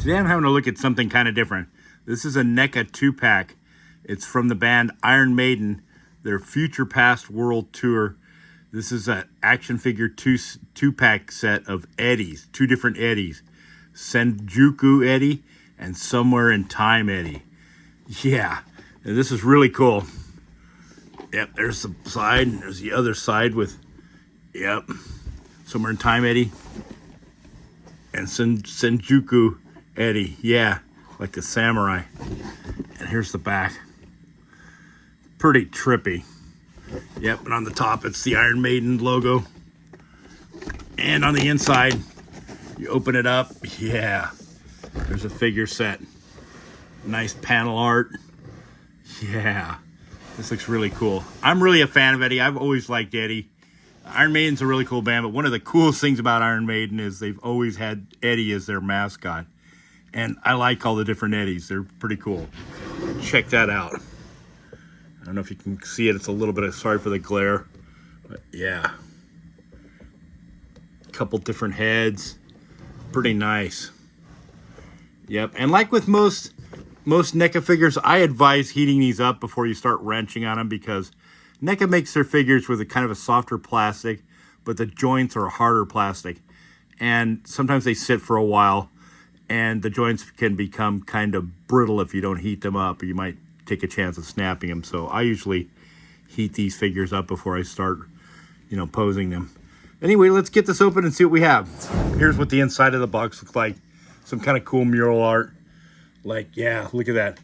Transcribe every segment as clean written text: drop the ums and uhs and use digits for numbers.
Today I'm having a look at something kind of different. This is a NECA 2-pack. It's from the band Iron Maiden, their Future Past World Tour. This is an action figure two-pack set of Eddies, two different Eddies. Senjuku Eddie and Somewhere in Time Eddie. Yeah, and this is really cool. Yep, there's the side, and there's the other side with, yep, Somewhere in Time Eddie. And Senjuku Eddie, yeah, like a samurai. And here's the back. Pretty trippy. Yep, and on the top it's the Iron Maiden logo. And on the inside, you open it up, yeah, there's a figure set. Nice panel art. Yeah, this looks really cool. I'm really a fan of Eddie. I've always liked Eddie. Iron Maiden's a really cool band, but one of the coolest things about Iron Maiden is they've always had Eddie as their mascot. And I like all the different Eddies. They're pretty cool. Check that out. I don't know if you can see it. It's a little bit of, sorry for the glare. But yeah. Couple different heads. Pretty nice. Yep. And like with most NECA figures, I advise heating these up before you start wrenching on them, because NECA makes their figures with a kind of a softer plastic, but the joints are harder plastic. And sometimes they sit for a while, and the joints can become kind of brittle if you don't heat them up. You might take a chance of snapping them. So I usually heat these figures up before I start, posing them. Anyway, let's get this open and see what we have. Here's what the inside of the box looks like. Some kind of cool mural art. Like, yeah, look at that.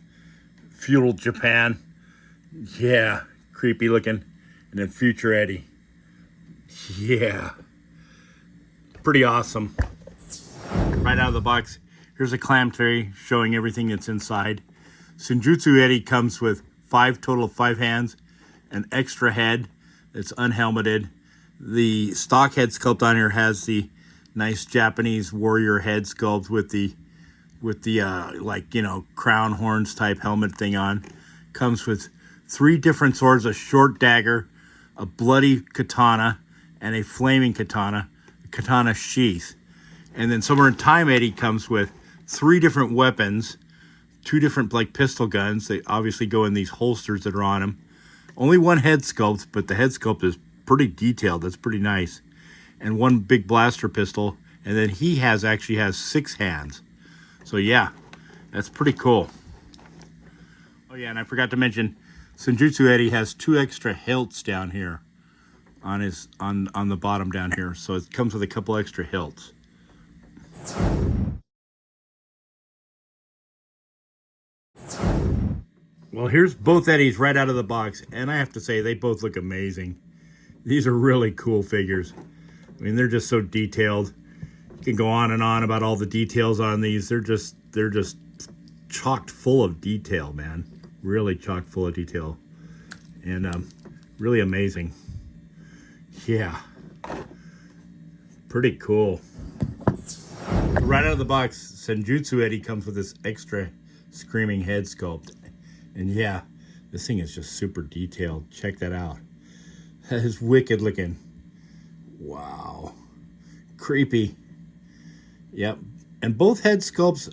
Feudal Japan. Yeah, creepy looking. And then Future Eddie. Yeah. Pretty awesome. Right out of the box, here's a clam tray showing everything that's inside. Senjutsu Eddie comes with total of 5 hands, an extra head that's unhelmeted. The stock head sculpt on here has the nice Japanese warrior head sculpt with the crown horns type helmet thing on. Comes with 3 different swords, a short dagger, a bloody katana, and a flaming katana sheath. And then Somewhere in Time Eddie comes with 3 different weapons, 2 different pistol guns. They obviously go in these holsters that are on them. Only 1 head sculpt, but the head sculpt is pretty detailed. That's pretty nice. And 1 big blaster pistol. And then he actually has 6 hands. So yeah, that's pretty cool. Oh yeah, and I forgot to mention, Senjutsu Eddie has 2 extra hilts down here on the bottom down here. So it comes with a couple extra hilts. Well, here's both Eddies right out of the box, and I have to say they both look amazing. These are really cool figures. I mean, they're just so detailed. You can go on and on about all the details on these. They're just chocked full of detail, man. Really chocked full of detail, and really amazing. Yeah, pretty cool. Right out of the box, Senjutsu Eddie comes with this extra screaming head sculpt. And yeah, this thing is just super detailed. Check that out. That is wicked looking. Wow. Creepy. Yep. And both head sculpts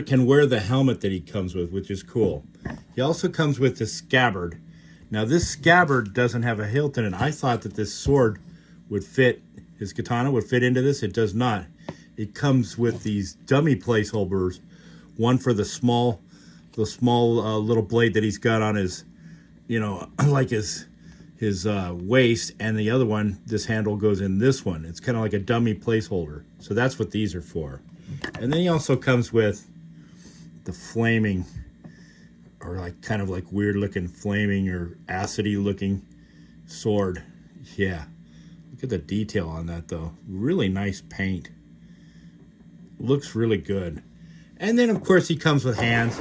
can wear the helmet that he comes with, which is cool. He also comes with the scabbard. Now this scabbard doesn't have a hilt in it. I thought that this sword would fit, his katana would fit into this. It does not. It comes with these dummy placeholders, one for the small little blade that he's got on his, like his waist, and the other one, this handle goes in this one. It's kind of like a dummy placeholder. So that's what these are for. And then he also comes with the flaming, or kind of weird looking flaming or acidy looking sword. Yeah. Look at the detail on that though. Really nice paint. Looks really good. And then of course he comes with hands,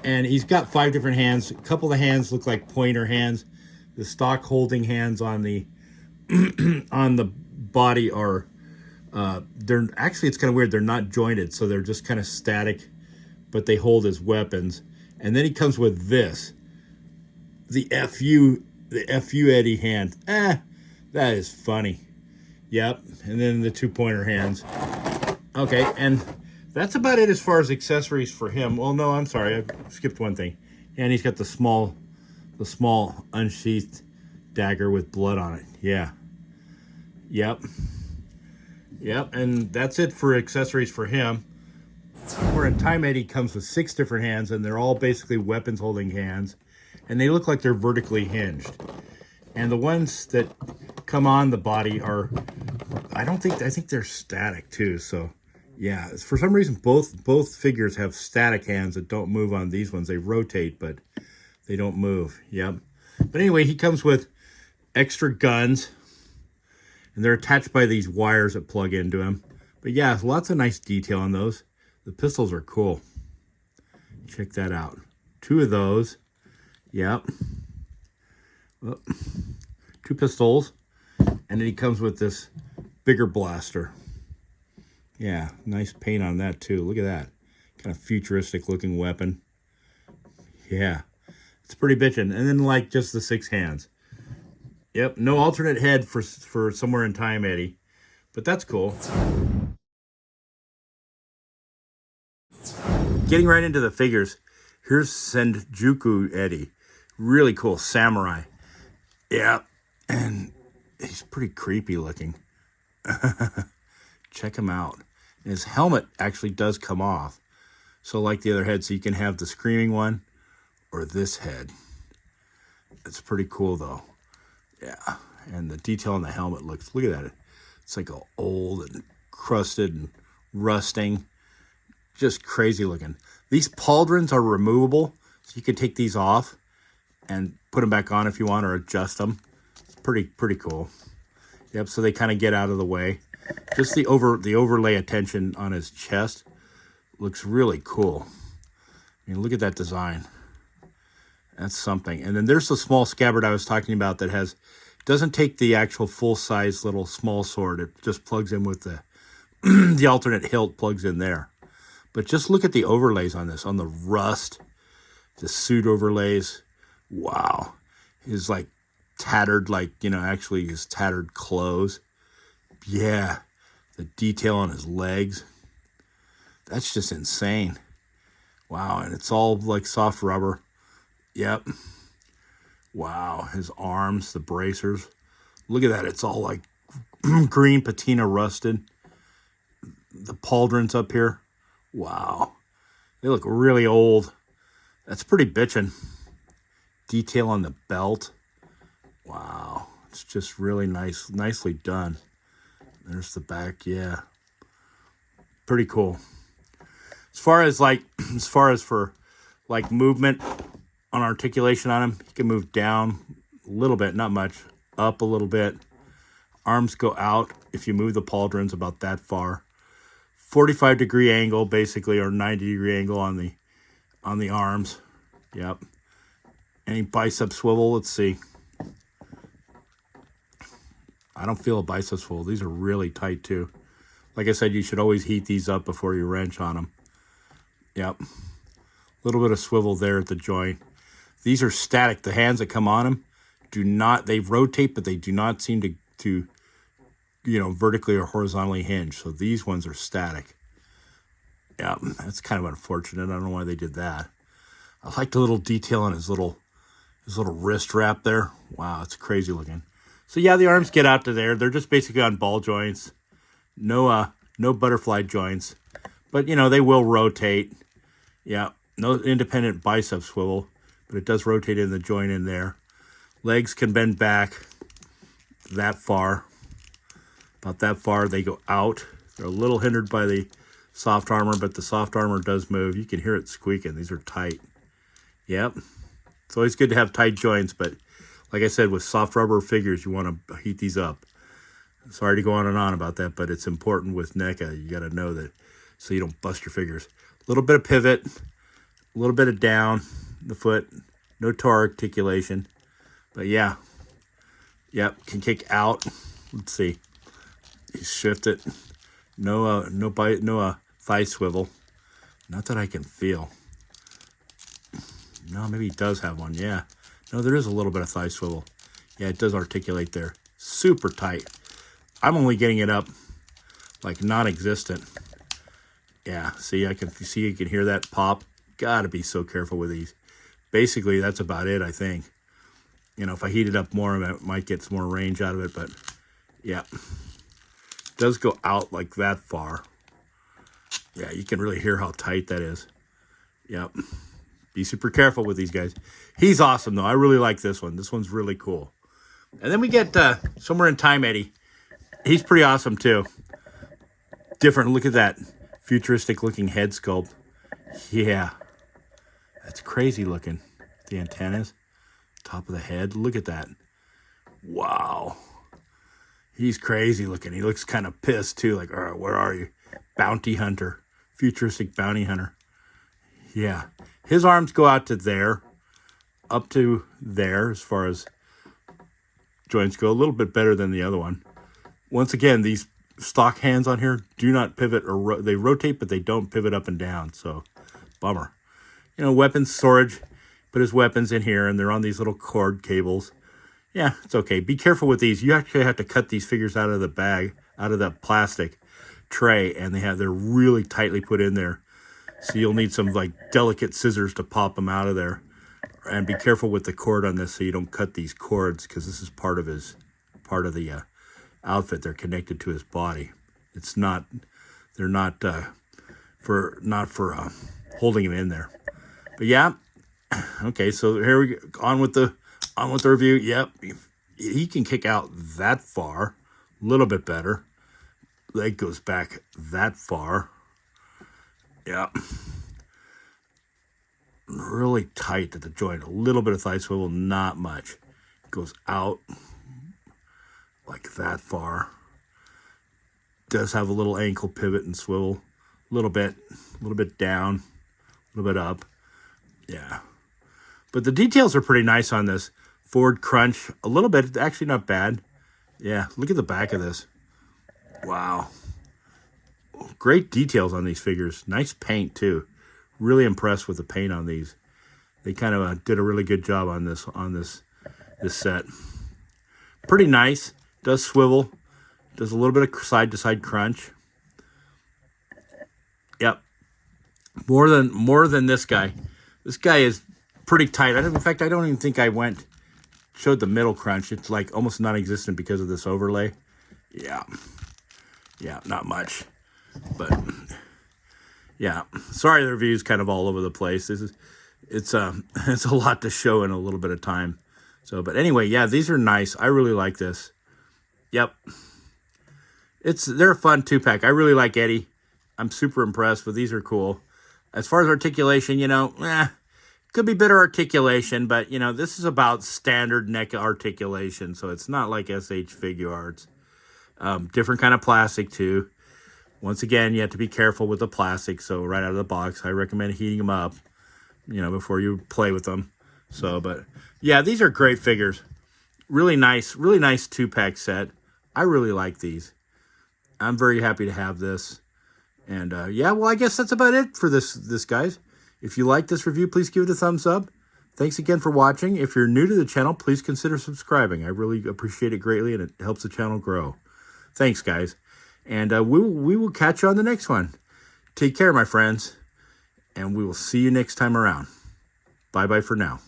and he's got 5 different hands. A couple of the hands look like pointer hands. The stock holding hands on the on the body are they're actually, it's kind of weird, they're not jointed, so they're just kind of static, but they hold as weapons. And then he comes with this, the FU Eddie hand. That is funny. Yep. And then the 2 pointer hands. Okay, and That's about it as far as accessories for him. Well, no, I'm sorry, I skipped one thing. Yeah, and he's got the small unsheathed dagger with blood on it. Yeah. Yep. Yep, and that's it for accessories for him. Where in Time Eddie comes with 6 different hands, and they're all basically weapons holding hands, and they look like they're vertically hinged. And the ones that come on the body are, I think they're static too. So yeah, for some reason both figures have static hands that don't move on these ones. They rotate, but they don't move. Yep. But anyway, he comes with extra guns, and they're attached by these wires that plug into him. But yeah, lots of nice detail on those. The pistols are cool. Check that out. 2 of those. Yep. Oh, 2 pistols. And then he comes with this bigger blaster. Yeah, nice paint on that too. Look at that. Kind of futuristic looking weapon. Yeah, it's pretty bitchin'. And then like just the 6 hands. Yep, no alternate head for Somewhere in Time Eddie. But that's cool. Getting right into the figures. Here's Senjuku Eddie. Really cool samurai. Yeah, and he's pretty creepy looking. Check him out. And his helmet actually does come off. So like the other head, so you can have the screaming one or this head. It's pretty cool though. Yeah, and the detail on the helmet look at that. It's like all old and crusted and rusting. Just crazy looking. These pauldrons are removable, so you can take these off and put them back on if you want, or adjust them. It's pretty cool. Yep, so they kind of get out of the way. Just the overlay attention on his chest looks really cool. I mean, look at that design. That's something. And then there's the small scabbard I was talking about that doesn't take the actual full-size little small sword. It just plugs in with the the alternate hilt plugs in there. But just look at the overlays on this, on the rust, the suit overlays. Wow. His like tattered, actually his tattered clothes. Yeah. The detail on his legs. That's just insane. Wow. And it's all like soft rubber. Yep. Wow. His arms, the bracers. Look at that. It's all like green patina rusted. The pauldrons up here. Wow. They look really old. That's pretty bitchin'. Detail on the belt. Wow. It's just really nicely done. There's the back. Yeah. Pretty cool. As far as for movement on articulation on him, he can move down a little bit, not much, up a little bit. Arms go out if you move the pauldrons about that far. 45-degree angle, basically, or 90-degree angle on the arms. Yep. Any bicep swivel? Let's see. I don't feel a bicep swivel. These are really tight too. Like I said, you should always heat these up before you wrench on them. Yep. A little bit of swivel there at the joint. These are static. The hands that come on them they rotate, but they do not seem to vertically or horizontally hinge. So these ones are static. Yeah, that's kind of unfortunate. I don't know why they did that. I like the little detail on his little wrist wrap there. Wow, it's crazy looking. So yeah, the arms get out to there. They're just basically on ball joints. No butterfly joints. But they will rotate. Yeah, no independent bicep swivel, but it does rotate in the joint in there. Legs can bend back that far. About that far, they go out. They're a little hindered by the soft armor, but the soft armor does move. You can hear it squeaking. These are tight. Yep. It's always good to have tight joints, but like I said, with soft rubber figures, you want to heat these up. Sorry to go on and on about that, but it's important with NECA. You got to know that so you don't bust your figures. A little bit of pivot, a little bit of down the foot, no toe articulation. But yeah, yep, can kick out. Let's see. He's shifted. No thigh swivel. Not that I can feel. No, maybe he does have one. Yeah. No, there is a little bit of thigh swivel. Yeah, it does articulate there. Super tight. I'm only getting it up like non-existent. Yeah, see, you can hear that pop. Gotta be so careful with these. Basically, that's about it, I think. You know, if I heat it up more, I might get some more range out of it, but yeah. It does go out like that far. Yeah, you can really hear how tight that is. Yep. Be super careful with these guys. He's awesome, though. I really like this one. This one's really cool. And then we get Somewhere in Time Eddie. He's pretty awesome, too. Different. Look at that futuristic-looking head sculpt. Yeah. That's crazy looking. The antennas. Top of the head. Look at that. Wow. He's crazy looking. He looks kind of pissed, too. Like, all right, where are you? Bounty hunter. Futuristic bounty hunter. Yeah. His arms go out to there. Up to there as far as joints go. A little bit better than the other one. Once again, these stock hands on here do not pivot, or they rotate, but they don't pivot up and down. So, bummer. You know, weapons storage. Put his weapons in here, and they're on these little cord cables. Yeah, it's okay. Be careful with these. You actually have to cut these figures out of the bag, out of the plastic tray, and they're really tightly put in there. So you'll need some like delicate scissors to pop them out of there. And be careful with the cord on this so you don't cut these cords, because this is part of the outfit. They're connected to his body. It's not. They're not for holding him in there. But yeah. Okay, so here we go. On with the review. Yep, he can kick out that far, a little bit better. Leg goes back that far. Yeah, really tight at the joint. A little bit of thigh swivel, not much. Goes out like that far. Does have a little ankle pivot and swivel, a little bit down, a little bit up. Yeah. But the details are pretty nice on this. Forward crunch, a little bit, actually not bad. Yeah, look at the back of this. Wow. Great details on these figures. Nice paint, too. Really impressed with the paint on these. They kind of did a really good job on this set. Pretty nice. Does swivel. Does a little bit of side-to-side crunch. Yep. More than this guy. This guy is pretty tight. In fact, I don't even think I showed the middle crunch. It's like almost non-existent because of this overlay. Yeah, not much, but yeah. Sorry, the review's kind of all over the place. It's a lot to show in a little bit of time. So, but anyway, yeah, these are nice. I really like this. Yep, they're a fun 2-pack. I really like Eddie. I'm super impressed, but these are cool. As far as articulation, could be better articulation, but, this is about standard NECA articulation, so it's not like SH Figure Arts. Different kind of plastic, too. Once again, you have to be careful with the plastic, so right out of the box, I recommend heating them up, before you play with them. So, but, yeah, these are great figures. Really nice 2-pack set. I really like these. I'm very happy to have this. And, yeah, well, I guess that's about it for this guys. If you like this review, please give it a thumbs up. Thanks again for watching. If you're new to the channel, please consider subscribing. I really appreciate it greatly, and it helps the channel grow. Thanks, guys. And we will catch you on the next one. Take care, my friends, and we will see you next time around. Bye-bye for now.